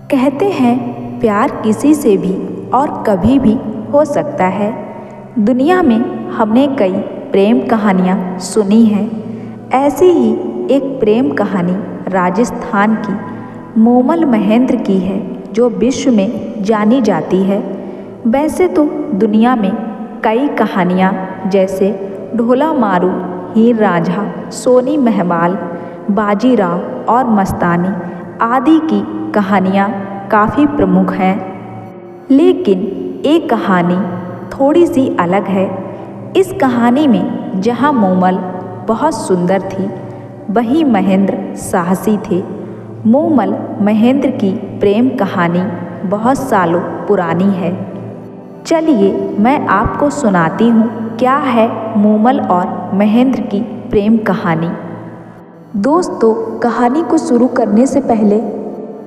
कहते हैं प्यार किसी से भी और कभी भी हो सकता है। दुनिया में हमने कई प्रेम कहानियाँ सुनी हैं। ऐसी ही एक प्रेम कहानी राजस्थान की मोमल महेंद्र की है, जो विश्व में जानी जाती है। वैसे तो दुनिया में कई कहानियाँ जैसे ढोला मारू, हीर रांझा, सोनी महवाल, बाजीराव और मस्तानी आदि की कहानियाँ काफ़ी प्रमुख हैं, लेकिन एक कहानी थोड़ी सी अलग है। इस कहानी में जहाँ मोमल बहुत सुंदर थी, वहीं महेंद्र साहसी थे। मोमल महेंद्र की प्रेम कहानी बहुत सालों पुरानी है। चलिए मैं आपको सुनाती हूँ क्या है मोमल और महेंद्र की प्रेम कहानी। दोस्तों, कहानी को शुरू करने से पहले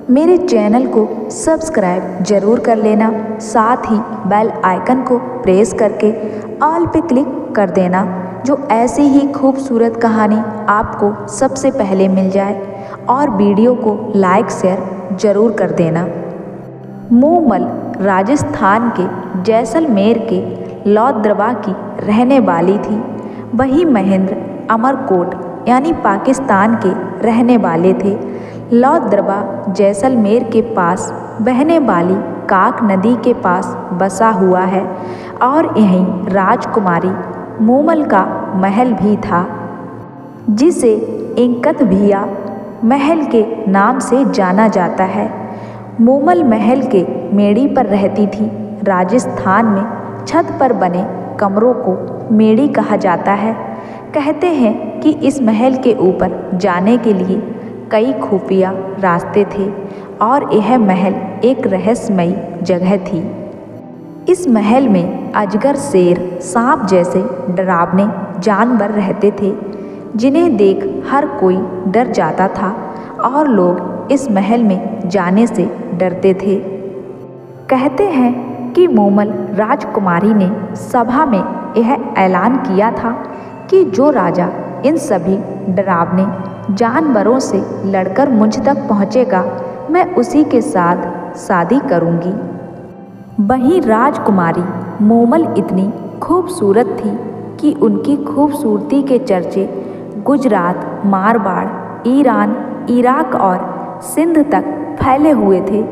मेरे चैनल को सब्सक्राइब जरूर कर लेना, साथ ही बेल आइकन को प्रेस करके ऑल पे क्लिक कर देना, जो ऐसी ही खूबसूरत कहानी आपको सबसे पहले मिल जाए। और वीडियो को लाइक शेयर जरूर कर देना। मोमल राजस्थान के जैसलमेर के लौद्रवा की रहने वाली थी। वही महेंद्र अमरकोट यानी पाकिस्तान के रहने वाले थे। लौद्रवा जैसलमेर के पास बहने वाली काक नदी के पास बसा हुआ है और यहीं राजकुमारी मोमल का महल भी था, जिसे इंकत भिया महल के नाम से जाना जाता है। मोमल महल के मेड़ी पर रहती थी। राजस्थान में छत पर बने कमरों को मेड़ी कहा जाता है। कहते हैं कि इस महल के ऊपर जाने के लिए कई खुफिया रास्ते थे और यह महल एक रहस्यमयी जगह थी। इस महल में अजगर, शेर, सांप जैसे डरावने जानवर रहते थे, जिन्हें देख हर कोई डर जाता था और लोग इस महल में जाने से डरते थे। कहते हैं कि मोमल राजकुमारी ने सभा में यह ऐलान किया था कि जो राजा इन सभी डरावने जानवरों से लड़कर मुझ तक पहुँचेगा, मैं उसी के साथ शादी करूँगी। वहीं राजकुमारी मोमल इतनी खूबसूरत थी कि उनकी खूबसूरती के चर्चे गुजरात, मारवाड़, ईरान, इराक और सिंध तक फैले हुए थे।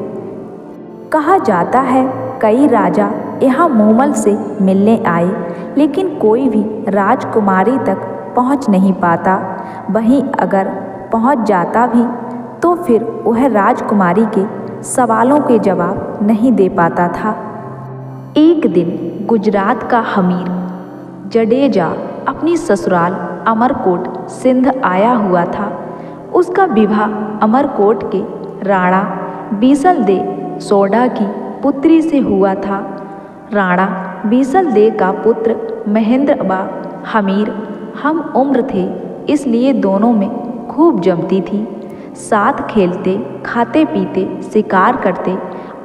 कहा जाता है कई राजा यहाँ मोमल से मिलने आए, लेकिन कोई भी राजकुमारी तक पहुँच नहीं पाता। वहीं अगर पहुँच जाता भी तो फिर वह राजकुमारी के सवालों के जवाब नहीं दे पाता था। एक दिन गुजरात का हमीर जडेजा अपनी ससुराल अमरकोट सिंध आया हुआ था। उसका विवाह अमरकोट के राणा बीसल दे सोडा की पुत्री से हुआ था। राणा बीसल दे का पुत्र महेंद्र व हमीर हम उम्र थे, इसलिए दोनों में खूब जमती थी। साथ खेलते, खाते पीते, शिकार करते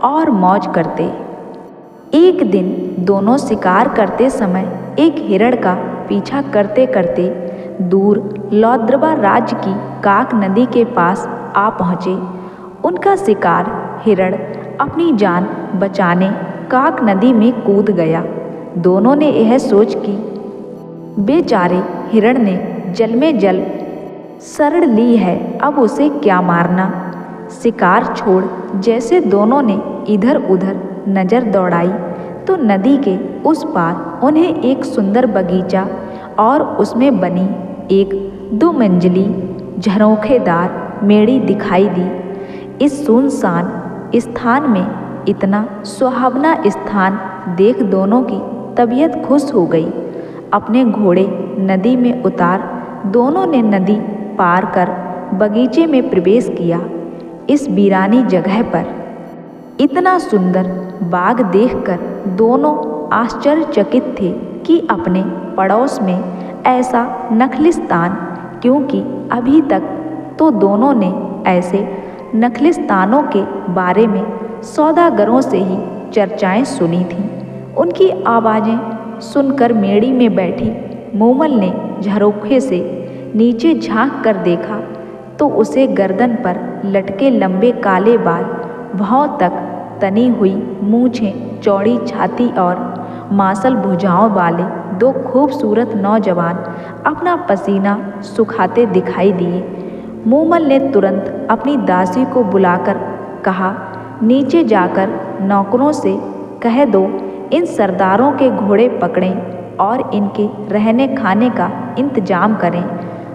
और मौज करते। एक दिन दोनों शिकार करते समय एक हिरण का पीछा करते करते दूर लौद्रवा राज्य की काक नदी के पास आ पहुँचे। उनका शिकार हिरण अपनी जान बचाने काक नदी में कूद गया। दोनों ने यह सोच की बेचारे हिरण ने जल में जल शरण ली है, अब उसे क्या मारना। शिकार छोड़ जैसे दोनों ने इधर उधर नज़र दौड़ाई तो नदी के उस पार उन्हें एक सुंदर बगीचा और उसमें बनी एक 2 मंजिली झरोखेदार मेड़ी दिखाई दी। इस सुनसान स्थान में इतना सुहावना स्थान देख दोनों की तबीयत खुश हो गई। अपने घोड़े नदी में उतार दोनों ने नदी पार कर बगीचे में प्रवेश किया। इस वीरानी जगह पर इतना सुंदर बाग देखकर दोनों आश्चर्यचकित थे कि अपने पड़ोस में ऐसा नखलिस्तान, क्योंकि अभी तक तो दोनों ने ऐसे नखलिस्तानों के बारे में सौदागरों से ही चर्चाएं सुनी थीं। उनकी आवाज़ें सुनकर मेड़ी में बैठी मोमल ने झरोखे से नीचे झांक कर देखा तो उसे गर्दन पर लटके लंबे काले बाल भौं तक तनी हुई मूछें, चौड़ी छाती और मांसल भुजाओं वाले दो खूबसूरत नौजवान अपना पसीना सुखाते दिखाई दिए। मूमल ने तुरंत अपनी दासी को बुलाकर कहा, नीचे जाकर नौकरों से कह दो इन सरदारों के घोड़े पकड़ें और इनके रहने खाने का इंतजाम करें।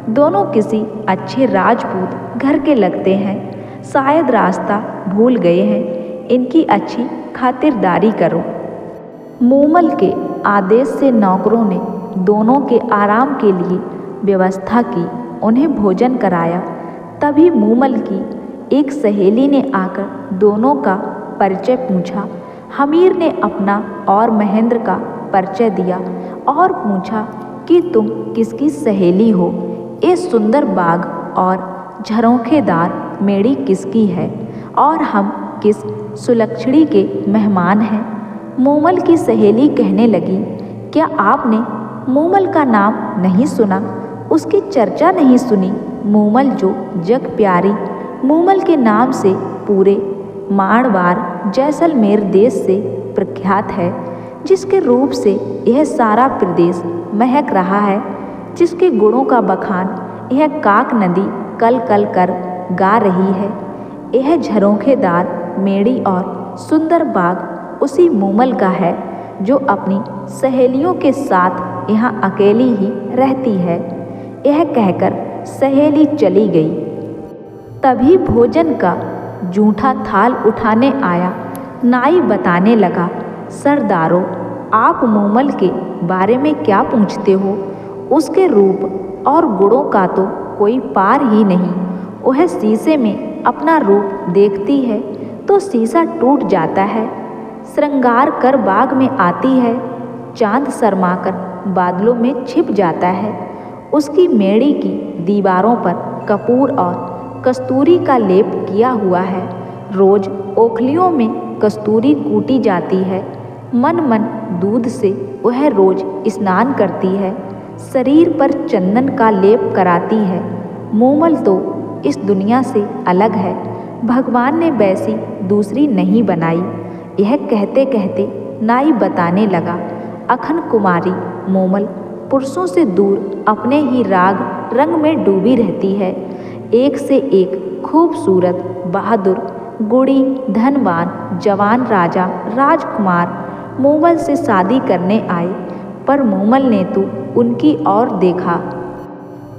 दोनों किसी अच्छे राजपूत घर के लगते हैं, शायद रास्ता भूल गए हैं, इनकी अच्छी खातिरदारी करो। मूमल के आदेश से नौकरों ने दोनों के आराम के लिए व्यवस्था की, उन्हें भोजन कराया। तभी मूमल की एक सहेली ने आकर दोनों का परिचय पूछा। हमीर ने अपना और महेंद्र का परिचय दिया और पूछा कि तुम किसकी सहेली हो? ये सुंदर बाग और झरोखेदार मेड़ी किसकी है और हम किस सुलक्षणी के मेहमान हैं? मूमल की सहेली कहने लगी, क्या आपने मूमल का नाम नहीं सुना? उसकी चर्चा नहीं सुनी? मूमल जो जग प्यारी मूमल के नाम से पूरे मारवाड़ जैसलमेर देश से प्रख्यात है, जिसके रूप से यह सारा प्रदेश महक रहा है, जिसके गुणों का बखान यह काक नदी कल कल कर गा रही है। यह झरोखेदार मेड़ी और सुंदर बाग उसी मूमल का है जो अपनी सहेलियों के साथ यहाँ अकेली ही रहती है। यह कहकर सहेली चली गई। तभी भोजन का जूठा थाल उठाने आया नाई बताने लगा, सरदारों, आप मूमल के बारे में क्या पूछते हो? उसके रूप और गुणों का तो कोई पार ही नहीं। वह शीशे में अपना रूप देखती है तो शीशा टूट जाता है, श्रृंगार कर बाग में आती है, चांद शर्माकर बादलों में छिप जाता है। उसकी मेड़ी की दीवारों पर कपूर और कस्तूरी का लेप किया हुआ है। रोज ओखलियों में कस्तूरी कूटी जाती है। मन मन दूध से वह रोज स्नान करती है, शरीर पर चंदन का लेप कराती है। मूमल तो इस दुनिया से अलग है, भगवान ने वैसी दूसरी नहीं बनाई। यह कहते कहते नाई बताने लगा, अखन कुमारी मूमल पुरुषों से दूर अपने ही राग रंग में डूबी रहती है। एक से एक खूबसूरत, बहादुर, गुणी, धनवान, जवान राजा राजकुमार मूमल से शादी करने आए, पर मूमल ने तो उनकी ओर देखा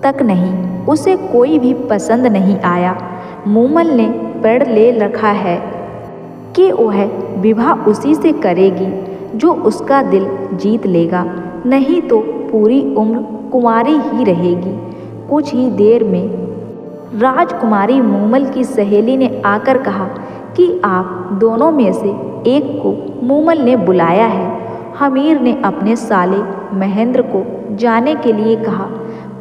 तक नहीं, उसे कोई भी पसंद नहीं आया। मूमल ने प्रण ले रखा है कि वह विवाह उसी से करेगी जो उसका दिल जीत लेगा, नहीं तो पूरी उम्र कुंवारी ही रहेगी। कुछ ही देर में राजकुमारी मूमल की सहेली ने आकर कहा कि आप दोनों में से एक को मूमल ने बुलाया है। हमीर ने अपने साले महेंद्र को जाने के लिए कहा,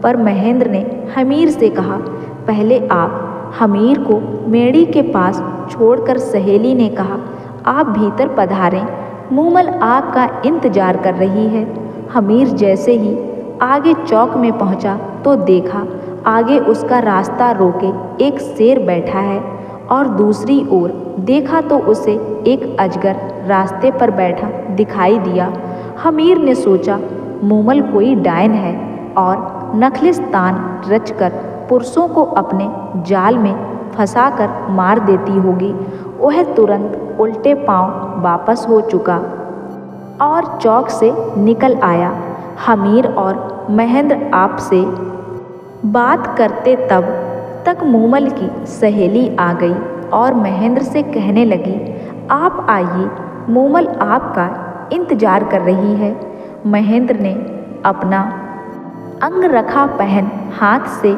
पर महेंद्र ने हमीर से कहा, पहले आप हमीर को मेड़ी के पास छोड़कर सहेली ने कहा, आप भीतर पधारें, मूमल आपका इंतजार कर रही है। हमीर जैसे ही आगे चौक में पहुंचा तो देखा आगे उसका रास्ता रोके एक शेर बैठा है और दूसरी ओर देखा तो उसे एक अजगर रास्ते पर बैठा दिखाई दिया। हमीर ने सोचा मूमल कोई डायन है और नखलिस्तान रचकर पुरुषों को अपने जाल में फंसाकर मार देती होगी। वह तुरंत उल्टे पांव वापस हो चुका और चौक से निकल आया। हमीर और महेंद्र आपसे बात करते तब तक मूमल की सहेली आ गई और महेंद्र से कहने लगी, आप आइए, मूमल आपका इंतजार कर रही है। महेंद्र ने अपना अंगरखा पहन हाथ से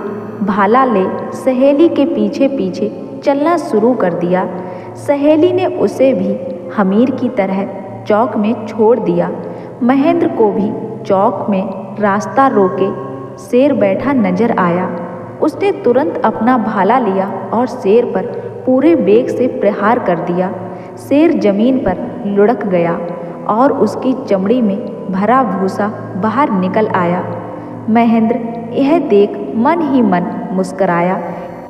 भाला ले सहेली के पीछे पीछे चलना शुरू कर दिया। सहेली ने उसे भी हमीर की तरह चौक में छोड़ दिया। महेंद्र को भी चौक में रास्ता रोके शेर बैठा नजर आया। उसने तुरंत अपना भाला लिया और शेर पर पूरे वेग से प्रहार कर दिया। शेर जमीन पर लुढ़क गया और उसकी चमड़ी में भरा भूसा बाहर निकल आया। महेंद्र यह देख मन ही मन मुस्कराया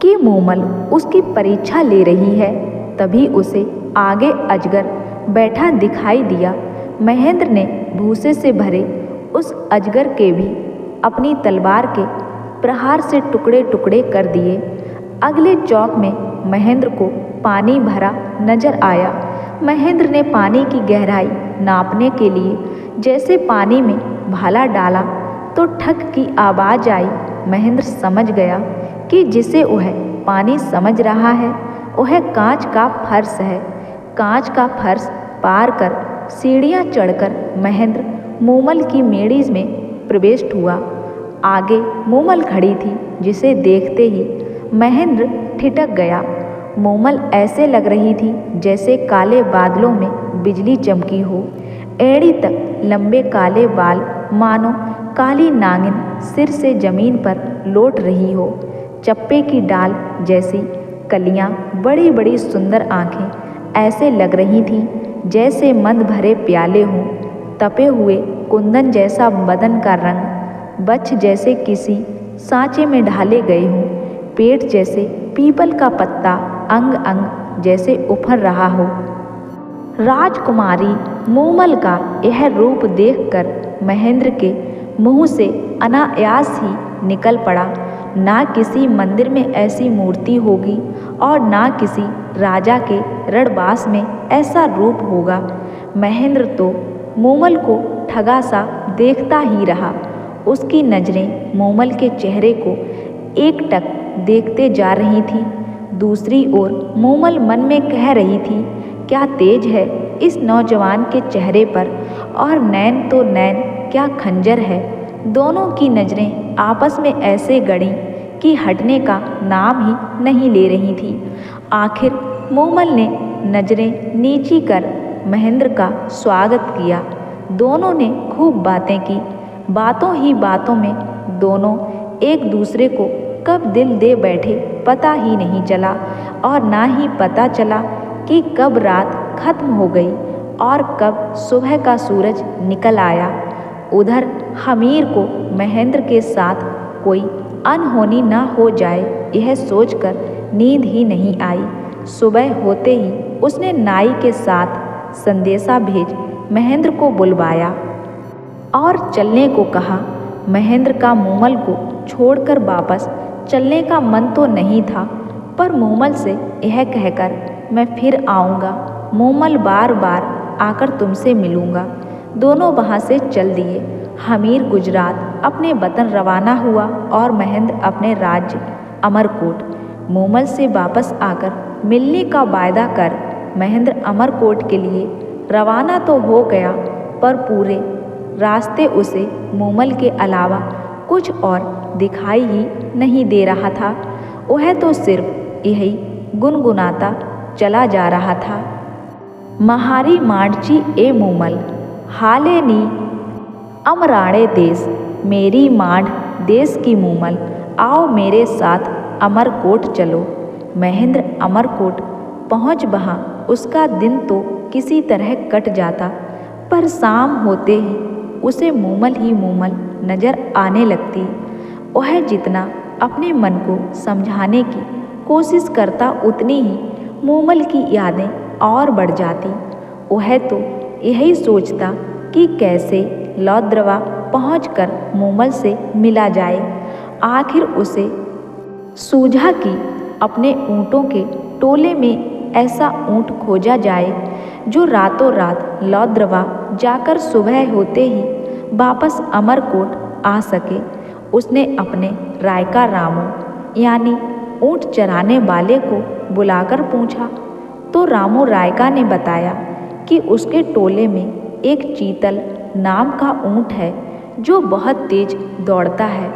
कि मूमल उसकी परीक्षा ले रही है। तभी उसे आगे अजगर बैठा दिखाई दिया। महेंद्र ने भूसे से भरे उस अजगर के भी अपनी तलवार के प्रहार से टुकड़े टुकड़े कर दिए। अगले चौक में महेंद्र को पानी भरा नजर आया। महेंद्र ने पानी की गहराई नापने के लिए जैसे पानी में भाला डाला तो ठक की आवाज़ आई। महेंद्र समझ गया कि जिसे वह पानी समझ रहा है वह कांच का फर्श है। कांच का फर्श पार कर सीढ़ियाँ चढ़कर महेंद्र मूमल की मेड़ी में प्रवेश हुआ। आगे मूमल खड़ी थी, जिसे देखते ही महेंद्र ठिठक गया। मूमल ऐसे लग रही थी जैसे काले बादलों में बिजली चमकी हो। एड़ी तक लंबे काले बाल, मानो काली नागिन सिर से जमीन पर लौट रही हो। चप्पे की डाल जैसी कलियां, बड़ी बड़ी सुंदर आंखें ऐसे लग रही थीं जैसे मद भरे प्याले हों। तपे हुए कुंदन जैसा बदन का रंग बच्च जैसे किसी सांचे में ढाले गए हों। पेट जैसे पीपल का पत्ता अंग अंग जैसे उफर रहा हो। राजकुमारी मूमल का यह रूप देखकर महेंद्र के मुंह से अनायास ही निकल पड़ा, ना किसी मंदिर में ऐसी मूर्ति होगी और ना किसी राजा के रणवास में ऐसा रूप होगा। महेंद्र तो मूमल को ठगा सा देखता ही रहा। उसकी नजरें मूमल के चेहरे को एकटक देखते जा रही थी। दूसरी ओर मूमल मन में कह रही थी, क्या तेज है इस नौजवान के चेहरे पर, और नैन तो नैन क्या खंजर है। दोनों की नजरें आपस में ऐसे गड़ी कि हटने का नाम ही नहीं ले रही थी। आखिर मूमल ने नजरें नीची कर महेंद्र का स्वागत किया। दोनों ने खूब बातें की। बातों ही बातों में दोनों एक दूसरे को कब दिल दे बैठे पता ही नहीं चला, और ना ही पता चला कि कब रात खत्म हो गई और कब सुबह का सूरज निकल आया। उधर हमीर को महेंद्र के साथ कोई अनहोनी न हो जाए, यह सोचकर नींद ही नहीं आई। सुबह होते ही उसने नाई के साथ संदेशा भेज महेंद्र को बुलवाया और चलने को कहा। महेंद्र का मूमल को छोड़कर वापस चलने का मन तो नहीं था, पर मूमल से यह कहकर मैं फिर आऊँगा, मूमल बार बार आकर तुमसे मिलूँगा। दोनों वहाँ से चल दिए। हमीर गुजरात अपने वतन रवाना हुआ और महेंद्र अपने राज्य अमरकोट। मूमल से वापस आकर मिलने का वायदा कर महेंद्र अमरकोट के लिए रवाना तो हो गया, पर पूरे रास्ते उसे मूमल के अलावा कुछ और दिखाई ही नहीं दे रहा था। वह तो सिर्फ यही गुनगुनाता चला जा रहा था, महारी मांडची ए मूमल, हाले नी अमराणे देश, मेरी मांड देश की मूमल, आओ मेरे साथ अमरकोट चलो। महेंद्र अमरकोट पहुँच वहाँ उसका दिन तो किसी तरह कट जाता, पर शाम होते ही उसे मूमल ही मूमल नजर आने लगती। वह जितना अपने मन को समझाने की कोशिश करता उतनी ही मूमल की यादें और बढ़ जाती। वह तो यही सोचता कि कैसे लौद्रवा पहुंचकर मूमल से मिला जाए। आखिर उसे सूझा कि अपने ऊँटों के टोले में ऐसा ऊँट खोजा जाए जो रातों रात लौद्रवा जाकर सुबह होते ही वापस अमरकोट आ सके। उसने अपने रायका रामू यानी ऊँट चराने वाले को बुलाकर पूछा, तो रामू रायका ने बताया कि उसके टोले में एक चीतल नाम का ऊँट है जो बहुत तेज दौड़ता है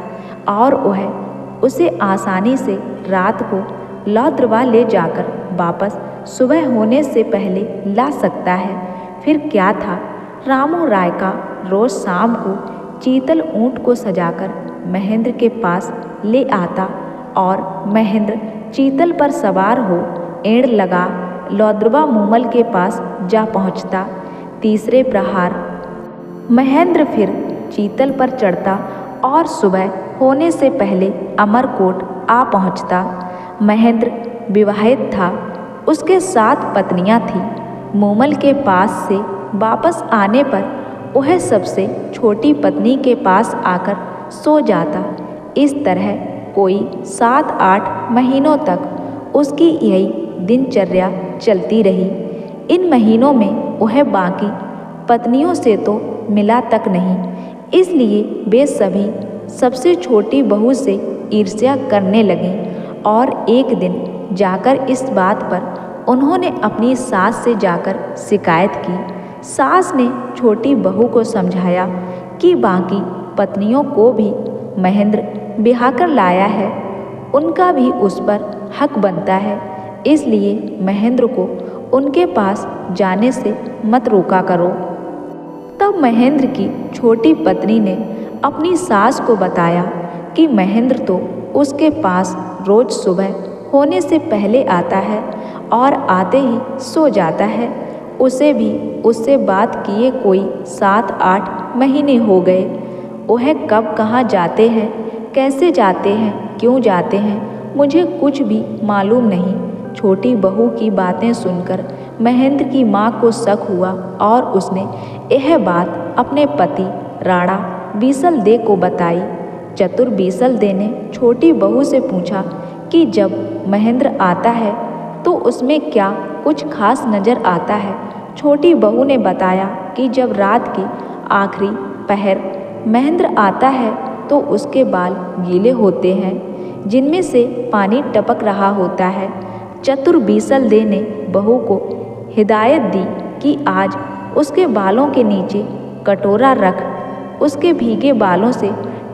और वह उसे आसानी से रात को लौद्रवा ले जाकर वापस सुबह होने से पहले ला सकता है। फिर क्या था, रामू रायका रोज शाम को चीतल ऊँट को सजाकर महेंद्र के पास ले आता और महेंद्र चीतल पर सवार हो एड़ लगा लौद्रवा मूमल के पास जा पहुंचता। तीसरे प्रहार महेंद्र फिर चीतल पर चढ़ता और सुबह होने से पहले अमरकोट आ पहुंचता। महेंद्र विवाहित था, उसके 7 पत्नियां थीं। मूमल के पास से वापस आने पर वह सबसे छोटी पत्नी के पास आकर सो जाता। इस तरह कोई 7-8 महीनों तक उसकी यही दिनचर्या चलती रही। इन महीनों में वह बाकी पत्नियों से तो मिला तक नहीं, इसलिए वे सभी सबसे छोटी बहू से ईर्ष्या करने लगे और एक दिन जाकर इस बात पर उन्होंने अपनी सास से जाकर शिकायत की। सास ने छोटी बहू को समझाया कि बाकी पत्नियों को भी महेंद्र ब्याह कर लाया है, उनका भी उस पर हक बनता है, इसलिए महेंद्र को उनके पास जाने से मत रोका करो। तब महेंद्र की छोटी पत्नी ने अपनी सास को बताया कि महेंद्र तो उसके पास रोज सुबह होने से पहले आता है और आते ही सो जाता है। उसे भी उससे बात किए कोई 7-8 महीने हो गए। वह कब कहाँ जाते हैं, कैसे जाते हैं, क्यों जाते हैं, मुझे कुछ भी मालूम नहीं। छोटी बहू की बातें सुनकर महेंद्र की माँ को शक हुआ और उसने यह बात अपने पति राणा बीसलदेव को बताई। चतुर बीसलदेव ने छोटी बहू से पूछा कि जब महेंद्र आता है तो उसमें क्या कुछ खास नज़र आता है। छोटी बहू ने बताया कि जब रात के आखिरी पहर महेंद्र आता है तो उसके बाल गीले होते हैं, जिनमें से पानी टपक रहा होता है। चतुर बीसलदेव ने बहू को हिदायत दी कि आज उसके बालों के नीचे कटोरा रख उसके भीगे बालों से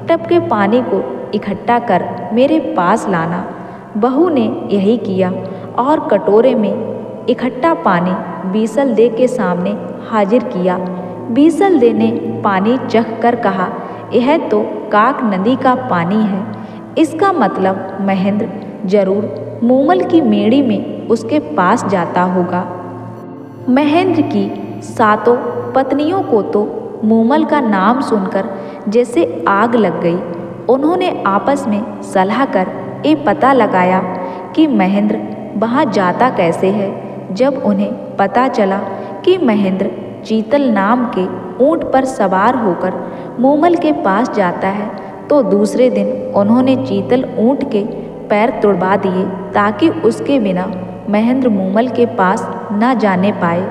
टपके पानी को इकट्ठा कर मेरे पास लाना। बहू ने यही किया और कटोरे में इकट्ठा पानी बीसलदेव के सामने हाजिर किया। बीसलदेव ने पानी चख कर कहा, यह तो काक नदी का पानी है। इसका मतलब महेंद्र जरूर मूमल की मेड़ी में उसके पास जाता होगा। महेंद्र की 7 पत्नियों को तो मूमल का नाम सुनकर जैसे आग लग गई। उन्होंने आपस में सलाह कर ये पता लगाया कि महेंद्र वहाँ जाता कैसे है। जब उन्हें पता चला कि महेंद्र चीतल नाम के ऊँट पर सवार होकर मूमल के पास जाता है तो दूसरे दिन उन्होंने चीतल ऊँट के पैर तुड़वा दिए ताकि उसके बिना महेंद्र मूमल के पास न जाने पाए।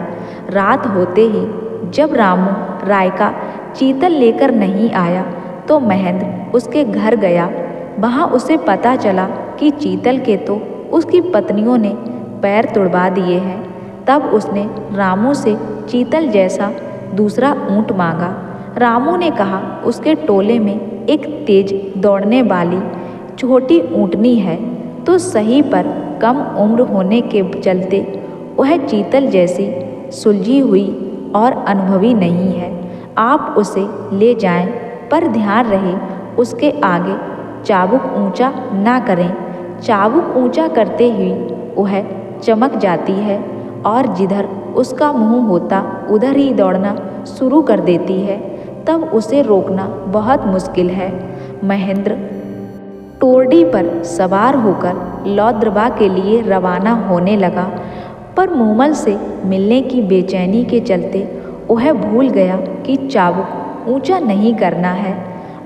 रात होते ही जब रामू राय का चीतल लेकर नहीं आया तो महेंद्र उसके घर गया। वहाँ उसे पता चला कि चीतल के तो उसकी पत्नियों ने पैर तुड़वा दिए हैं। तब उसने रामू से चीतल जैसा दूसरा ऊँट मांगा। रामू ने कहा उसके टोले में एक तेज दौड़ने वाली छोटी ऊँटनी है, तो सही पर कम उम्र होने के चलते वह चीतल जैसी सुलझी हुई और अनुभवी नहीं है। आप उसे ले जाएं, पर ध्यान रहे उसके आगे चाबुक ऊंचा ना करें। चाबुक ऊंचा करते ही वह चमक जाती है और जिधर उसका मुंह होता उधर ही दौड़ना शुरू कर देती है। तब उसे रोकना बहुत मुश्किल है। महेंद्र टोरडी पर सवार होकर लौद्रबा के लिए रवाना होने लगा, पर मूमल से मिलने की बेचैनी के चलते वह भूल गया कि चाबुक ऊंचा नहीं करना है।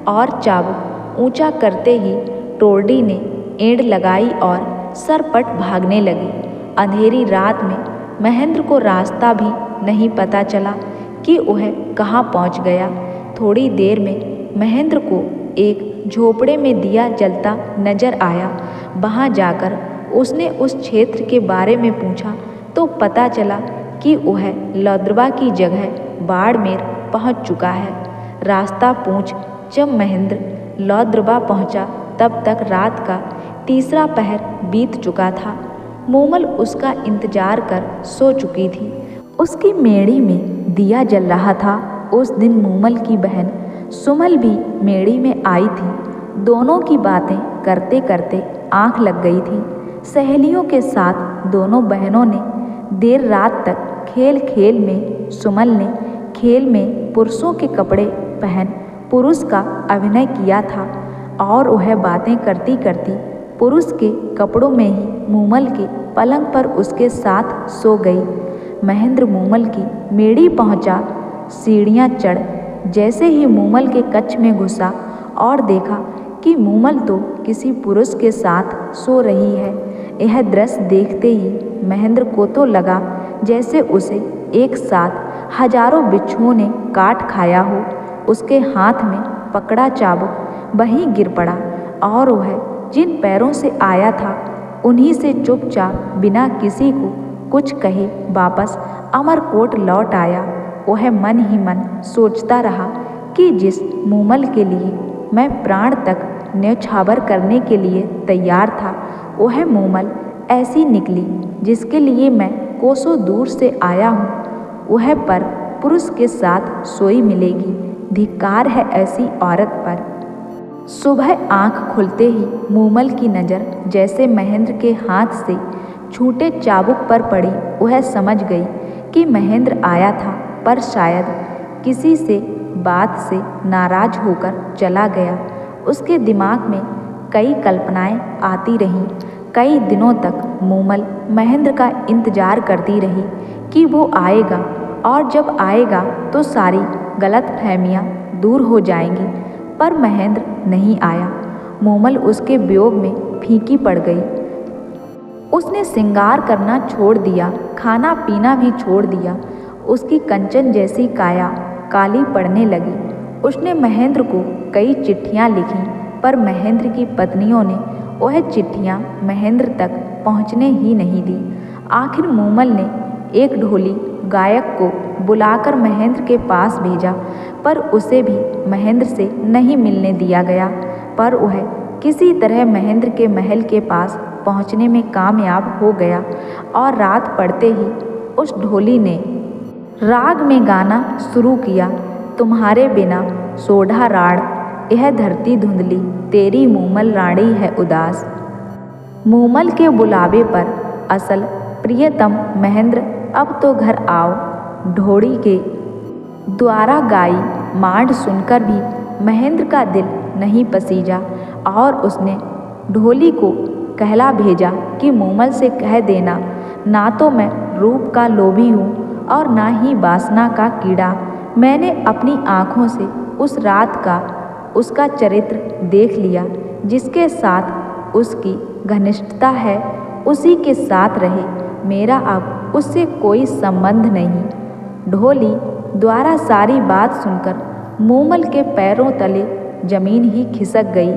और चाबुक ऊंचा करते ही टोरडी ने एंड लगाई और सरपट भागने लगी। अंधेरी रात में महेंद्र को रास्ता भी नहीं पता चला कि वह कहाँ पहुँच गया। थोड़ी देर में महेंद्र को एक झोपड़े में दिया जलता नजर आया। वहाँ जाकर उसने उस क्षेत्र के बारे में पूछा तो पता चला कि वह लौद्रबा की जगह बाड़मेर पहुँच चुका है। रास्ता पूछ जब महेंद्र लौद्रबा पहुँचा तब तक रात का तीसरा पहर बीत चुका था। मूमल उसका इंतजार कर सो चुकी थी। उसकी मेड़ी में दिया जल रहा था। उस दिन मूमल की बहन सुमल भी मेड़ी में आई थी। दोनों की बातें करते करते आंख लग गई थी। सहेलियों के साथ दोनों बहनों ने देर रात तक खेल खेल में सुमल ने खेल में पुरुषों के कपड़े पहन पुरुष का अभिनय किया था और वह बातें करती करती पुरुष के कपड़ों में ही मूमल के पलंग पर उसके साथ सो गई। महेंद्र मूमल की मेड़ी पहुंचा, सीढ़ियां चढ़ जैसे ही मूमल के कक्ष में घुसा और देखा कि मूमल तो किसी पुरुष के साथ सो रही है। यह दृश्य देखते ही महेंद्र को तो लगा जैसे उसे एक साथ हजारों बिच्छुओं ने काट खाया हो। उसके हाथ में पकड़ा चाबुक वहीं गिर पड़ा और वह जिन पैरों से आया था उन्हीं से चुपचाप बिना किसी को कुछ कहे वापस अमरकोट लौट आया। वह मन ही मन सोचता रहा कि जिस मूमल के लिए मैं प्राण तक न्यौछावर करने के लिए तैयार था, वह मूमल ऐसी निकली जिसके लिए मैं कोसों दूर से आया हूँ। वह पर पुरुष के साथ सोई मिलेगी। धिक्कार है ऐसी औरत पर। सुबह आंख खुलते ही मूमल की नज़र जैसे महेंद्र के हाथ से छूटे चाबुक पर पड़ी। वह समझ गई कि महेंद्र आया था, पर शायद किसी से बात से नाराज होकर चला गया। उसके दिमाग में कई कल्पनाएं आती रहीं। कई दिनों तक मूमल महेंद्र का इंतजार करती रही कि वो आएगा, और जब आएगा तो सारी गलतफहमियां दूर हो जाएंगी। पर महेंद्र नहीं आया। मूमल उसके वियोग में फीकी पड़ गई। उसने श्रृंगार करना छोड़ दिया, खाना पीना भी छोड़ दिया। उसकी कंचन जैसी काया काली पड़ने लगी। उसने महेंद्र को कई चिट्ठियां लिखीं, पर महेंद्र की पत्नियों ने वह चिट्ठियां महेंद्र तक पहुंचने ही नहीं दी। आखिर मूमल ने एक ढोली गायक को बुलाकर महेंद्र के पास भेजा, पर उसे भी महेंद्र से नहीं मिलने दिया गया। पर वह किसी तरह महेंद्र के महल के पास पहुंचने में कामयाब हो गया, और रात पड़ते ही उस ढोली ने राग में गाना शुरू किया। तुम्हारे बिना सोढ़ा राड़, यह धरती धुंधली, तेरी मूमल रानी है उदास। मूमल के बुलावे पर असल प्रियतम महेंद्र अब तो घर आओ। ढोड़ी के द्वारा गाई मांड सुनकर भी महेंद्र का दिल नहीं पसीजा, और उसने ढोली को कहला भेजा कि मूमल से कह देना, ना तो मैं रूप का लोभी हूँ और ना ही वासना का कीड़ा। मैंने अपनी आँखों से उस रात का उसका चरित्र देख लिया। जिसके साथ उसकी घनिष्ठता है उसी के साथ रहे। मेरा अब उससे कोई संबंध नहीं। ढोली द्वारा सारी बात सुनकर मूमल के पैरों तले जमीन ही खिसक गई।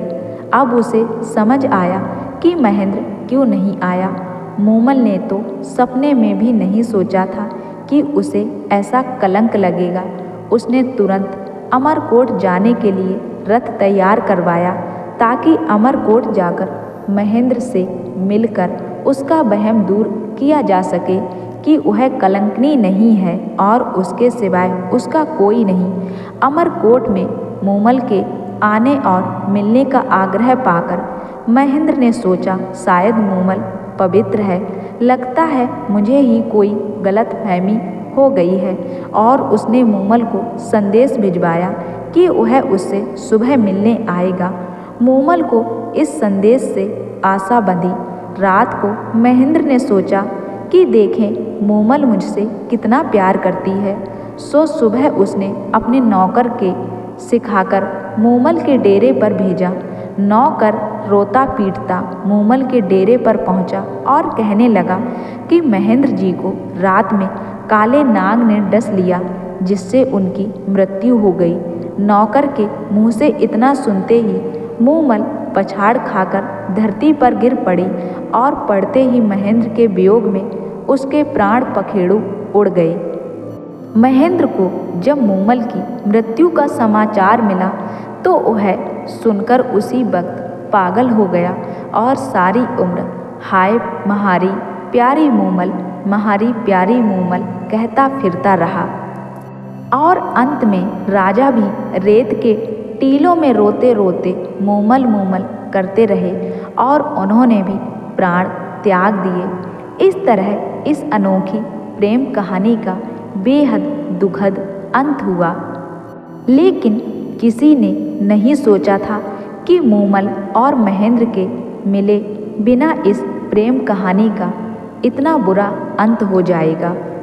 अब उसे समझ आया कि महेंद्र क्यों नहीं आया। मूमल ने तो सपने में भी नहीं सोचा था कि उसे ऐसा कलंक लगेगा। उसने तुरंत अमरकोट जाने के लिए रथ तैयार करवाया, ताकि अमरकोट जाकर महेंद्र से मिलकर उसका वहम दूर किया जा सके कि वह कलंकनी नहीं है और उसके सिवाय उसका कोई नहीं। अमरकोट में मूमल के आने और मिलने का आग्रह पाकर महेंद्र ने सोचा, शायद मूमल पवित्र है, लगता है मुझे ही कोई गलतफहमी हो गई है। और उसने मूमल को संदेश भिजवाया कि वह उससे सुबह मिलने आएगा। मूमल को इस संदेश से आशा बंधी। रात को महेंद्र ने सोचा कि देखें मूमल मुझसे कितना प्यार करती है। सो सुबह उसने अपने नौकर के सिखाकर मूमल के डेरे पर भेजा। नौकर रोता पीटता मूमल के डेरे पर पहुंचा और कहने लगा कि महेंद्र जी को रात में काले नाग ने डस लिया, जिससे उनकी मृत्यु हो गई। नौकर के मुंह से इतना सुनते ही मूमल पछाड़ खाकर धरती पर गिर पड़ी, और पड़ते ही महेंद्र के वियोग में उसके प्राण पखेरु उड़ गए। महेंद्र को जब मूमल की मृत्यु का समाचार मिला तो वह सुनकर उसी वक्त पागल हो गया और सारी उम्र हाय महारी प्यारी मूमल, महारी प्यारी मूमल कहता फिरता रहा। और अंत में राजा भी रेत के टीलों में रोते रोते मूमल मूमल करते रहे, और उन्होंने भी प्राण त्याग दिए। इस तरह इस अनोखी प्रेम कहानी का बेहद दुखद अंत हुआ। लेकिन किसी ने नहीं सोचा था कि मूमल और महेंद्र के मिले बिना इस प्रेम कहानी का इतना बुरा अंत हो जाएगा